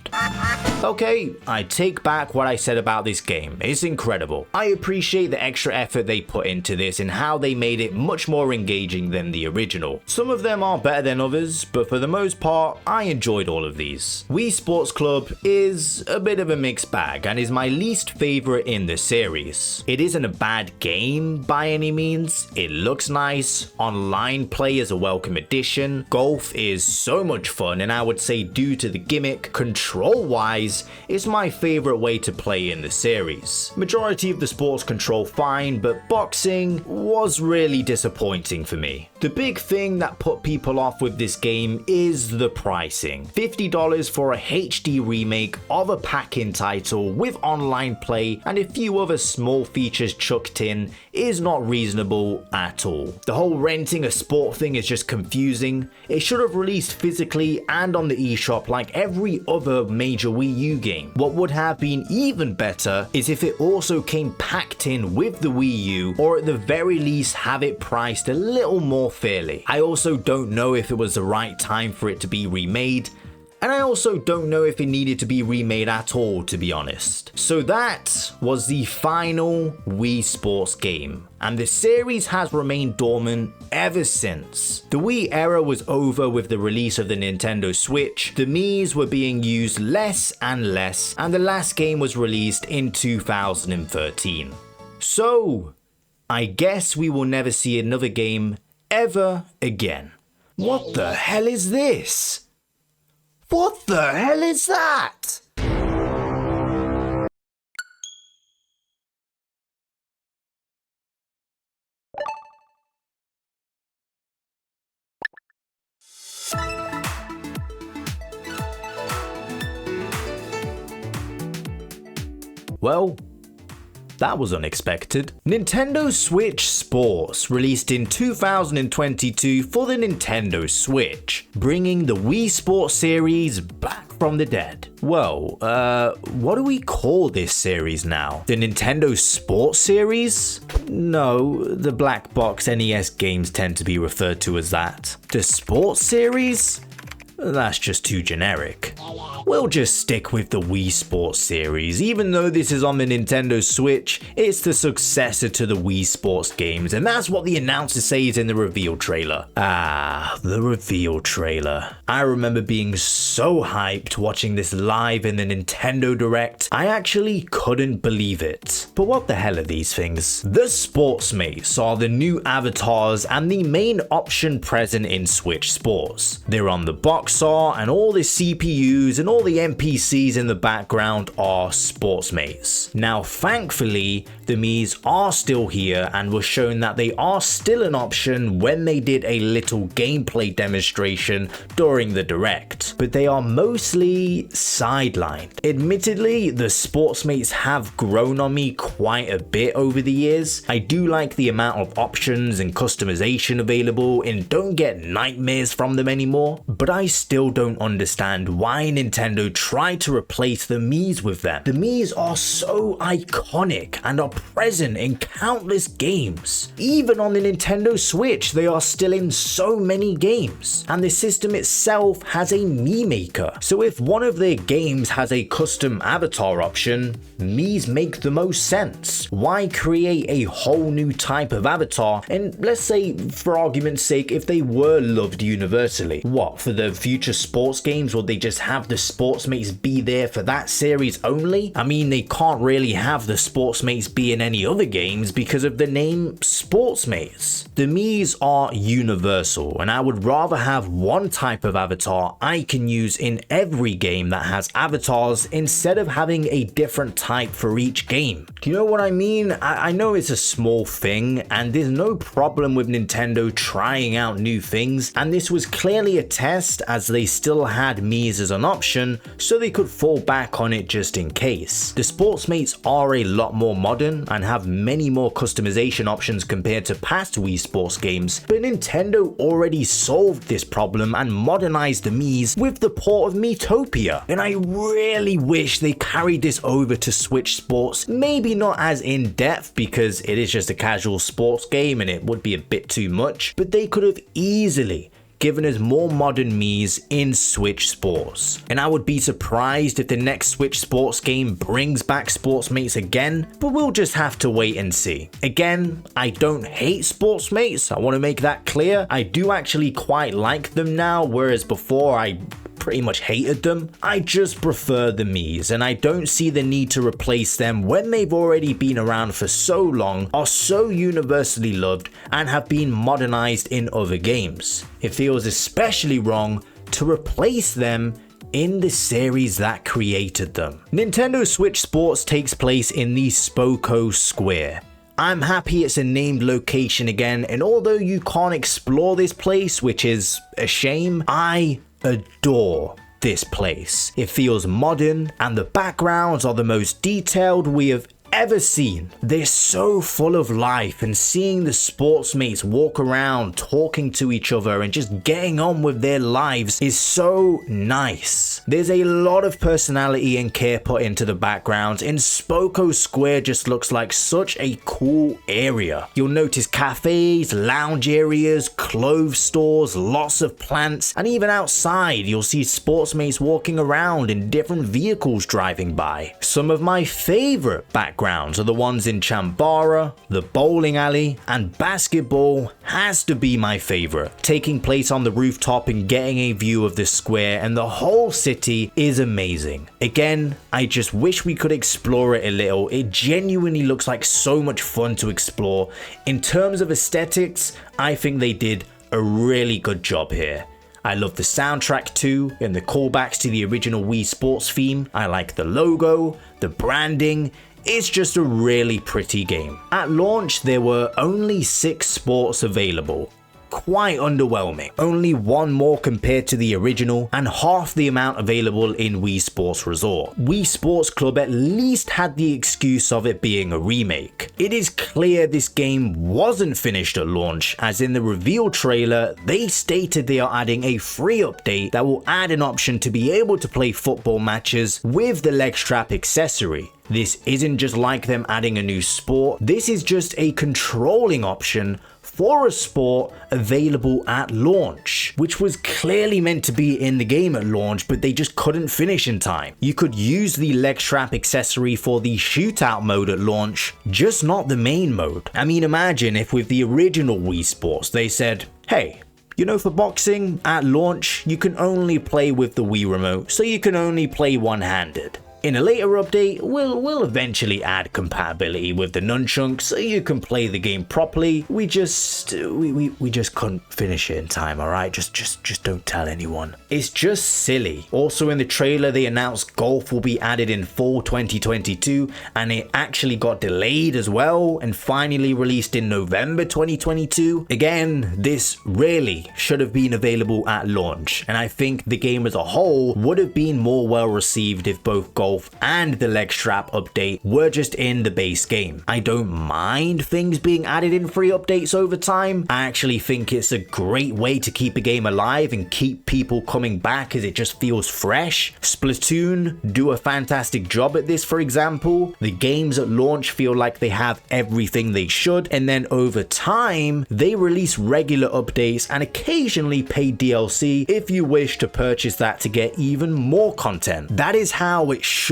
Okay, I take back what I said about this game. It's incredible. I appreciate the extra effort they put into this and how they made it much more engaging than the original. Some of them are better than others, but for the most part, I enjoyed all of these. Wii Sports Club is a bit of a mixed bag and is my least favorite in the series. It isn't a bad game by any means. It looks nice. Online play is a welcome addition. Golf is so much fun, and I would say due to the gimmick, control-wise, it's my favorite way to play in the series. Majority of the sports control fine, but boxing was really disappointing for me. The big thing that put people off with this game is the pricing. $50 for a HD remake of a pack-in title with online play and a few other small features chucked in is not reasonable at all. The whole renting a sport thing is just confusing. It should have released physically and on the eShop like every other major Wii U game. What would have been even better is if it also came packed in with the Wii U, or at the very least have it priced a little more fairly. I also don't know if it was the right time for it to be remade, and I also don't know if it needed to be remade at all, to be honest. So that was the final Wii Sports game, and the series has remained dormant ever since. The Wii era was over with the release of the Nintendo Switch, the Miis were being used less and less, and the last game was released in 2013. So, I guess we will never see another game ever again. What the hell is this? What the hell is that? Well, that was unexpected. Nintendo Switch Sports released in 2022 for the Nintendo Switch, bringing the Wii Sports Series back from the dead. Well, what do we call this series now? The Nintendo Sports Series? No, the black box NES games tend to be referred to as that. The Sports Series? That's just too generic. We'll just stick with the Wii Sports Series. Even though this is on the Nintendo Switch, it's the successor to the Wii Sports games, and that's what the announcer says in the reveal trailer. Ah, the reveal trailer. I remember being so hyped watching this live in the Nintendo Direct. I actually couldn't believe it. But what the hell are these things? The Sportsmates are the new avatars and the main option present in Switch Sports. They're on the box art, and all the CPUs and all the NPCs in the background are Sportsmates. Now, thankfully, the Miis are still here and was shown that they are still an option when they did a little gameplay demonstration during the Direct, but they are mostly sidelined. Admittedly, the Sportsmates have grown on me quite a bit over the years. I do like the amount of options and customization available and don't get nightmares from them anymore, but I still don't understand why Nintendo tried to replace the Miis with them. The Miis are so iconic and are present in countless games. Even on the Nintendo Switch, they are still in so many games. And the system itself has a Mii Maker. So if one of their games has a custom avatar option, Miis make the most sense. Why create a whole new type of avatar? And let's say, for argument's sake, if they were loved universally, what, for the future sports games, will they just have the Sportsmates be there for that series only? I mean, they can't really have the Sportsmates be in any other games because of the name Sportsmates. The Miis are universal, and I would rather have one type of avatar I can use in every game that has avatars instead of having a different type for each game. Do you know what I mean? I know it's a small thing, and there's no problem with Nintendo trying out new things, and this was clearly a test as they still had Miis as an option, so they could fall back on it just in case. The Sportsmates are a lot more modern and have many more customization options compared to past Wii Sports games, but Nintendo already solved this problem and modernized the Miis with the port of Miitopia, and I really wish they carried this over to Switch Sports. Maybe not as in depth because it is just a casual sports game and it would be a bit too much, but they could have easily given us more modern Miis in Switch Sports. And I would be surprised if the next Switch Sports game brings back Sportsmates again, but we'll just have to wait and see. Again, I don't hate Sportsmates, I want to make that clear. I do actually quite like them now, whereas before I pretty much hated them. I just prefer the Miis, and I don't see the need to replace them when they've already been around for so long, are so universally loved, and have been modernized in other games. It feels especially wrong to replace them in the series that created them. Nintendo Switch Sports takes place in the Spoko Square. I'm happy it's a named location again, and although you can't explore this place, which is a shame, I adore this place. It feels modern, and the backgrounds are the most detailed we have ever seen. They're so full of life, and seeing the sportsmates walk around talking to each other and just getting on with their lives is so nice. There's a lot of personality and care put into the background, and Spoko Square just looks like such a cool area. You'll notice cafes, lounge areas, clothes stores, lots of plants, and even outside you'll see sportsmates walking around in different vehicles driving by. Some of my favorite backgrounds are the ones in Chambara, the bowling alley, and basketball has to be my favorite. Taking place on the rooftop and getting a view of the square and the whole city is amazing. Again, I just wish we could explore it a little. It genuinely looks like so much fun to explore. In terms of aesthetics, I think they did a really good job here. I love the soundtrack too, and the callbacks to the original Wii Sports theme. I like the logo, the branding. It's just a really pretty game. At launch, there were only 6 sports available. Quite underwhelming. Only one more compared to the original, and half the amount available in Wii Sports Resort. Wii Sports Club at least had the excuse of it being a remake. It is clear this game wasn't finished at launch, as in the reveal trailer, they stated they are adding a free update that will add an option to be able to play football matches with the leg strap accessory. This isn't just like them adding a new sport, this is just a controlling option for a sport available at launch, which was clearly meant to be in the game at launch, but they just couldn't finish in time. You could use the leg strap accessory for the shootout mode at launch, just not the main mode. I mean, imagine if with the original Wii Sports they said, hey, you know, for boxing at launch you can only play with the Wii remote, so you can only play one-handed. In a later update, we'll eventually add compatibility with the nunchucks so you can play the game properly. We just couldn't finish it in time, alright? Just don't tell anyone. It's just silly. Also in the trailer, they announced golf will be added in fall 2022, and it actually got delayed as well and finally released in November 2022. Again, this really should have been available at launch, and I think the game as a whole would have been more well received if both golf and the leg strap update were just in the base game. I don't mind things being added in free updates over time. I actually think it's a great way to keep a game alive and keep people coming back, as it just feels fresh. Splatoon do a fantastic job at this, for example. The games at launch feel like they have everything they should, and then over time they release regular updates and occasionally paid DLC if you wish to purchase that to get even more content. That is how it should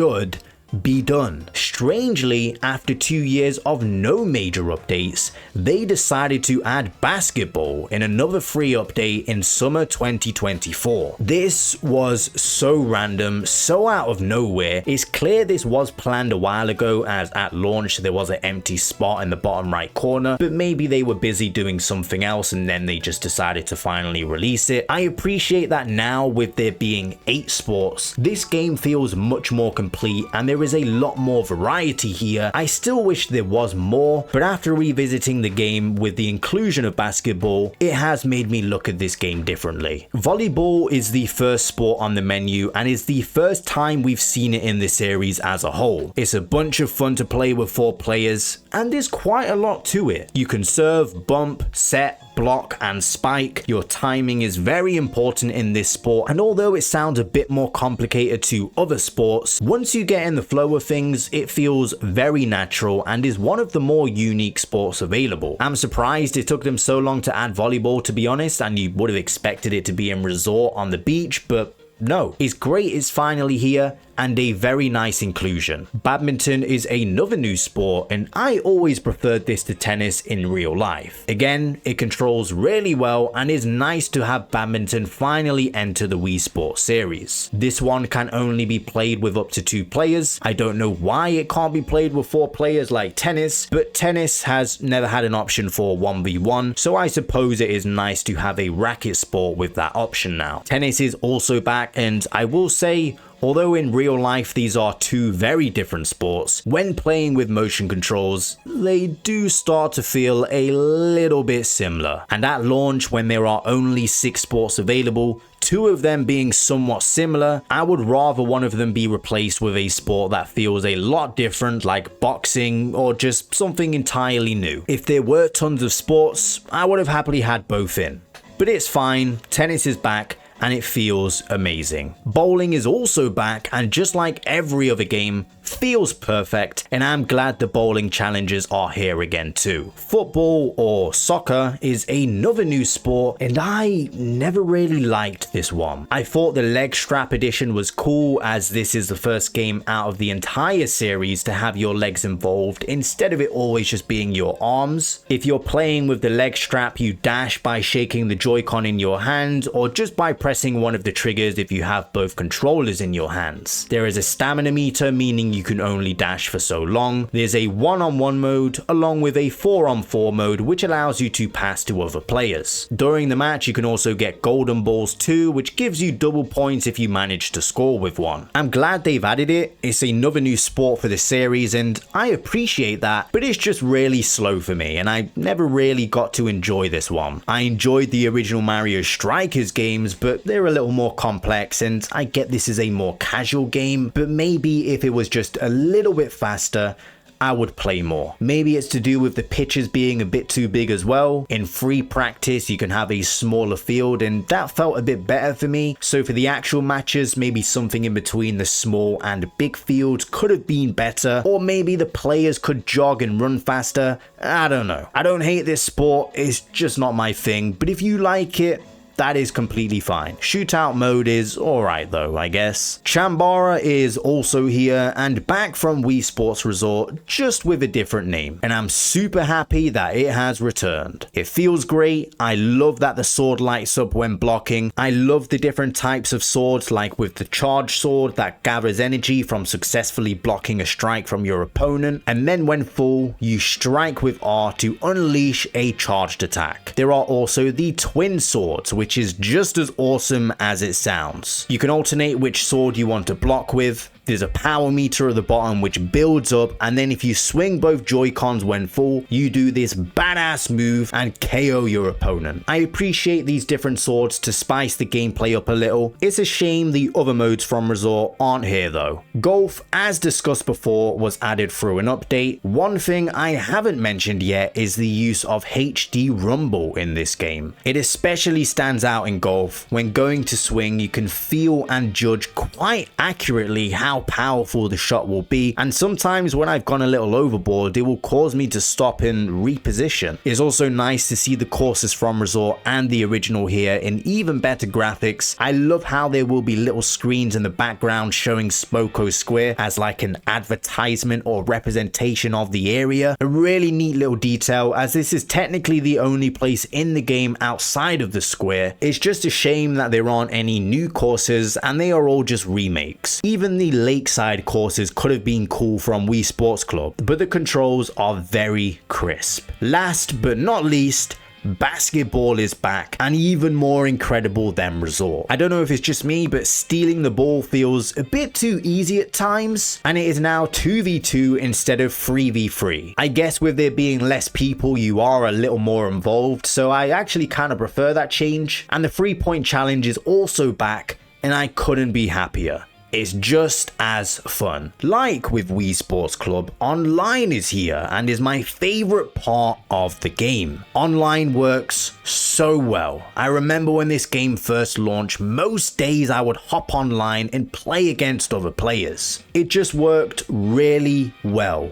be done. Strangely, after 2 years of no major updates, they decided to add basketball in another free update in summer 2024. This was so random, so out of nowhere. It's clear this was planned a while ago, as at launch there was an empty spot in the bottom right corner, but maybe they were busy doing something else and then they just decided to finally release it. I appreciate that now, with there being 8 sports, this game feels much more complete and there is a lot more variety here. I still wish there was more, but after revisiting the game with the inclusion of basketball, it has made me look at this game differently. Volleyball is the first sport on the menu and is the first time we've seen it in the series as a whole. It's a bunch of fun to play with 4 players, and there's quite a lot to it. You can serve, bump, set, block, and spike. Your timing is very important in this sport, and although it sounds a bit more complicated to other sports, once you get in the flow of things, it feels very natural and is one of the more unique sports available. I'm surprised it took them so long to add volleyball, to be honest, and you would have expected it to be in Resort on the beach, but no. It's great it's finally here, and a very nice inclusion. Badminton is another new sport, and I always preferred this to tennis in real life. Again, it controls really well and is nice to have badminton finally enter the Wii Sports Series. This one can only be played with up to 2 players. I don't know why it can't be played with 4 players like tennis, but tennis has never had an option for 1v1, so I suppose it is nice to have a racket sport with that option now. Tennis is also back, and I will say, Although in real life these are two very different sports, when playing with motion controls, they do start to feel a little bit similar. And at launch, when there are only 6 sports available, 2 of them being somewhat similar, I would rather one of them be replaced with a sport that feels a lot different, like boxing or just something entirely new. If there were tons of sports, I would have happily had both in. But it's fine, tennis is back, and it feels amazing. Bowling is also back, and just like every other game, feels perfect, and I'm glad the bowling challenges are here again too. Football or soccer is another new sport, and I never really liked this one. I thought the leg strap edition was cool, as this is the first game out of the entire series to have your legs involved instead of it always just being your arms. If you're playing with the leg strap, you dash by shaking the Joy-Con in your hand or just by pressing one of the triggers if you have both controllers in your hands. There is a stamina meter, meaning you can only dash for so long. There's a 1-on-1 mode along with a 4-on-4 mode, which allows you to pass to other players. During the match you can also get golden balls too, which gives you double points if you manage to score with one. I'm glad they've added it. It's another new sport for the series and I appreciate that, but it's just really slow for me and I never really got to enjoy this one. I enjoyed the original Mario Strikers games, but they're a little more complex, and I get this is a more casual game, but maybe if it was just a little bit faster, I would play more. Maybe it's to do with the pitches being a bit too big as well. In free practice, you can have a smaller field, and that felt a bit better for me. So for the actual matches, maybe something in between the small and big fields could have been better, or maybe the players could jog and run faster. I don't know. I don't hate this sport, it's just not my thing, but if you like it, that is completely fine. Shootout mode is alright though, I guess. Chambara is also here and back from Wii Sports Resort, just with a different name. And I'm super happy that it has returned. It feels great. I love that the sword lights up when blocking. I love the different types of swords, like with the charge sword that gathers energy from successfully blocking a strike from your opponent. And then when full, you strike with R to unleash a charged attack. There are also the twin swords, which is just as awesome as it sounds. You can alternate which sword you want to block with. There's a power meter at the bottom which builds up, and then if you swing both Joy-Cons when full, you do this badass move and KO your opponent. I appreciate these different swords to spice the gameplay up a little. It's a shame the other modes from Resort aren't here though. Golf, as discussed before, was added through an update. One thing I haven't mentioned yet is the use of HD rumble in this game. It especially stands out in golf. When going to swing, you can feel and judge quite accurately how powerful the shot will be, and sometimes when I've gone a little overboard, it will cause me to stop and reposition. It's also nice to see the courses from Resort and the original here in even better graphics. I love how there will be little screens in the background showing Smoko Square as like an advertisement or representation of the area. A really neat little detail, as this is technically the only place in the game outside of the square. It's just a shame that there aren't any new courses and they are all just remakes. Even the lakeside courses could have been cool from Wii Sports Club, but the controls are very crisp. Last but not least, basketball is back and even more incredible than Resort. I don't know if it's just me, but stealing the ball feels a bit too easy at times, and it is now 2v2 instead of 3v3. I guess with there being less people, you are a little more involved, so I actually kind of prefer that change. And the 3-point challenge is also back, and I couldn't be happier. It's just as fun. Like with Wii Sports Club, online is here and is my favorite part of the game. Online works so well. I remember when this game first launched, most days I would hop online and play against other players. It just worked really well.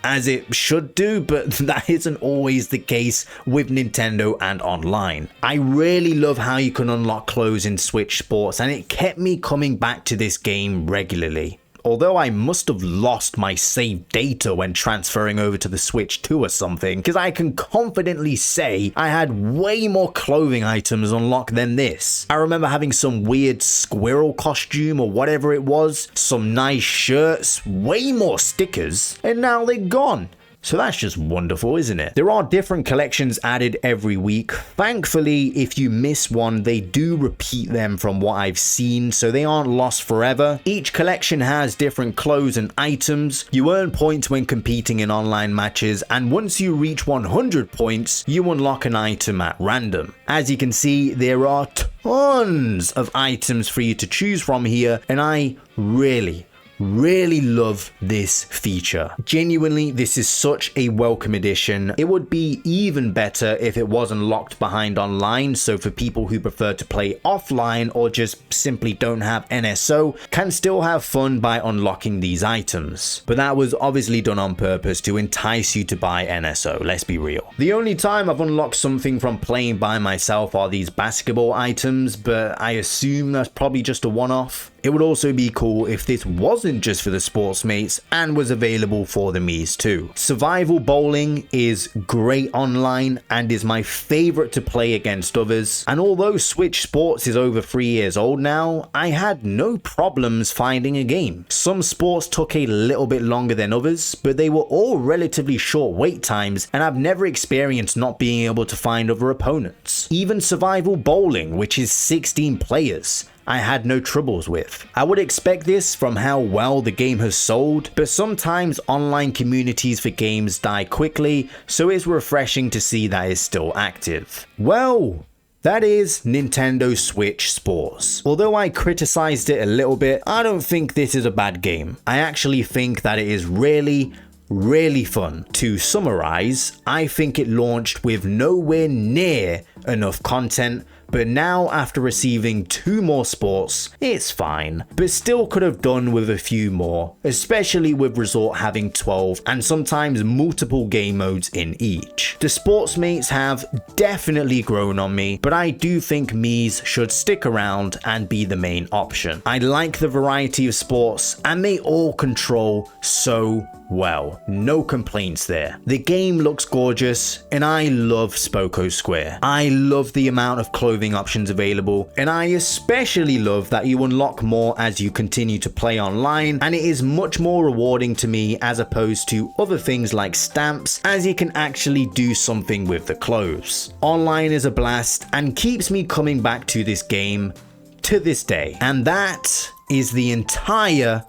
As it should do, but that isn't always the case with Nintendo and online. I really love how you can unlock clothes in Switch Sports, and it kept me coming back to this game regularly. Although I must have lost my saved data when transferring over to the Switch 2 or something, because I can confidently say I had way more clothing items unlocked than this. I remember having some weird squirrel costume or whatever it was, some nice shirts, way more stickers, and now they're gone. So that's just wonderful, isn't it? There are different collections added every week. Thankfully, if you miss one, they do repeat them from what I've seen, so they aren't lost forever. Each collection has different clothes and items. You earn points when competing in online matches, and once you reach 100 points, you unlock an item at random. As you can see, there are tons of items for you to choose from here, and I really love this feature. Genuinely, this is such a welcome addition. It would be even better if it wasn't locked behind online, so for people who prefer to play offline or just simply don't have NSO, can still have fun by unlocking these items. But that was obviously done on purpose to entice you to buy NSO, let's be real. The only time I've unlocked something from playing by myself are these basketball items, but I assume that's probably just a one-off. It would also be cool if this wasn't just for the sports mates and was available for the Miis too. Survival bowling is great online and is my favorite to play against others. And although Switch Sports is over 3 years old now, I had no problems finding a game. Some sports took a little bit longer than others, but they were all relatively short wait times, and I've never experienced not being able to find other opponents. Even survival bowling, which is 16 players, I had no troubles with. I would expect this from how well the game has sold, but sometimes online communities for games die quickly, so it's refreshing to see that it's still active. Well, that is Nintendo Switch Sports. Although I criticized it a little bit, I don't think this is a bad game. I actually think that it is really fun. To summarize, I think it launched with nowhere near enough content, but now after receiving 2 more sports, it's fine, but still could have done with a few more, especially with Resort having 12 and sometimes multiple game modes in each. The sports mates have definitely grown on me, but I do think Miis should stick around and be the main option. I like the variety of sports and they all control so well. No complaints there. The game looks gorgeous and I love Spoko Square. I love the amount of clothing options available, and I especially love that you unlock more as you continue to play online, and it is much more rewarding to me as opposed to other things like stamps, as you can actually do something with the clothes. Online is a blast and keeps me coming back to this game to this day, and that is the entire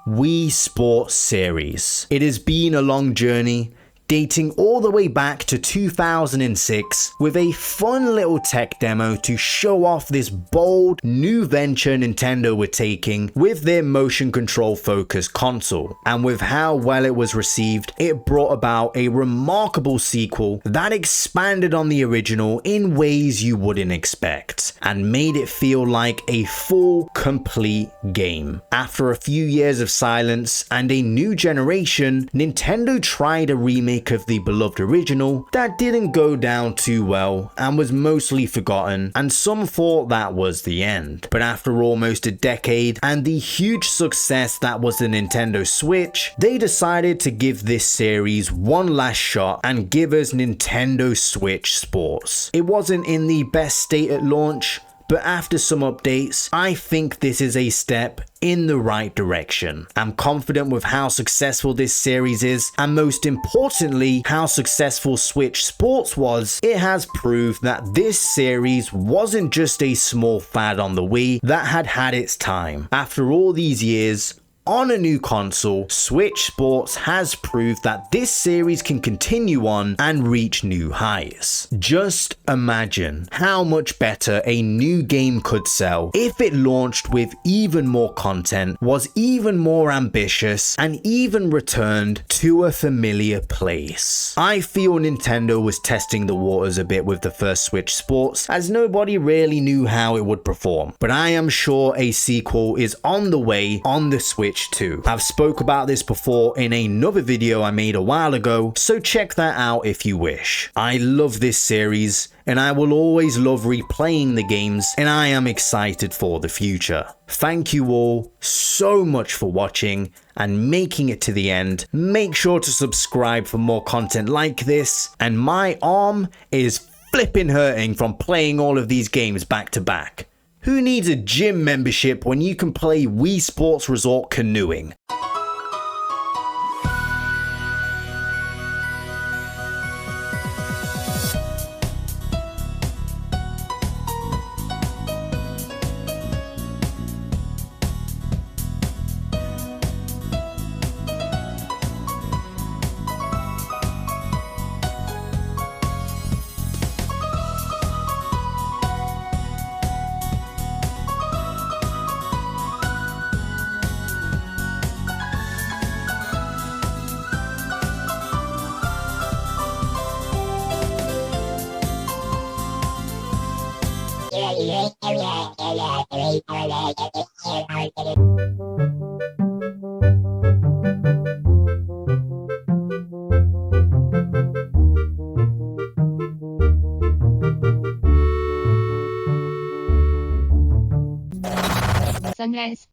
Wii Sports Series. It has been a long journey, dating all the way back to 2006, with a fun little tech demo to show off this bold new venture Nintendo were taking with their motion control focused console. And with how well it was received, it brought about a remarkable sequel that expanded on the original in ways you wouldn't expect, and made it feel like a full, complete game. After a few years of silence and a new generation, Nintendo tried a remake of the beloved original that didn't go down too well and was mostly forgotten, and some thought that was the end. But after almost a decade and the huge success that was the Nintendo Switch, they decided to give this series one last shot and give us Nintendo Switch Sports. It wasn't in the best state at launch, but after some updates, I think this is a step in the right direction. I'm confident with how successful this series is, and most importantly, how successful Switch Sports was. It has proved that this series wasn't just a small fad on the Wii that had its time. After all these years, on a new console, Switch Sports has proved that this series can continue on and reach new heights. Just imagine how much better a new game could sell if it launched with even more content, was even more ambitious, and even returned to a familiar place. I feel Nintendo was testing the waters a bit with the first Switch Sports, as nobody really knew how it would perform, but I am sure a sequel is on the way on the Switch too. I've spoke about this before in another video I made a while ago, so check that out if you wish. I love this series and I will always love replaying the games, and I am excited for the future. Thank you all so much for watching and making it to the end. Make sure to subscribe for more content like this, and my arm is flipping hurting from playing all of these games back to back. Who needs a gym membership when you can play Wii Sports Resort canoeing? Sunrise.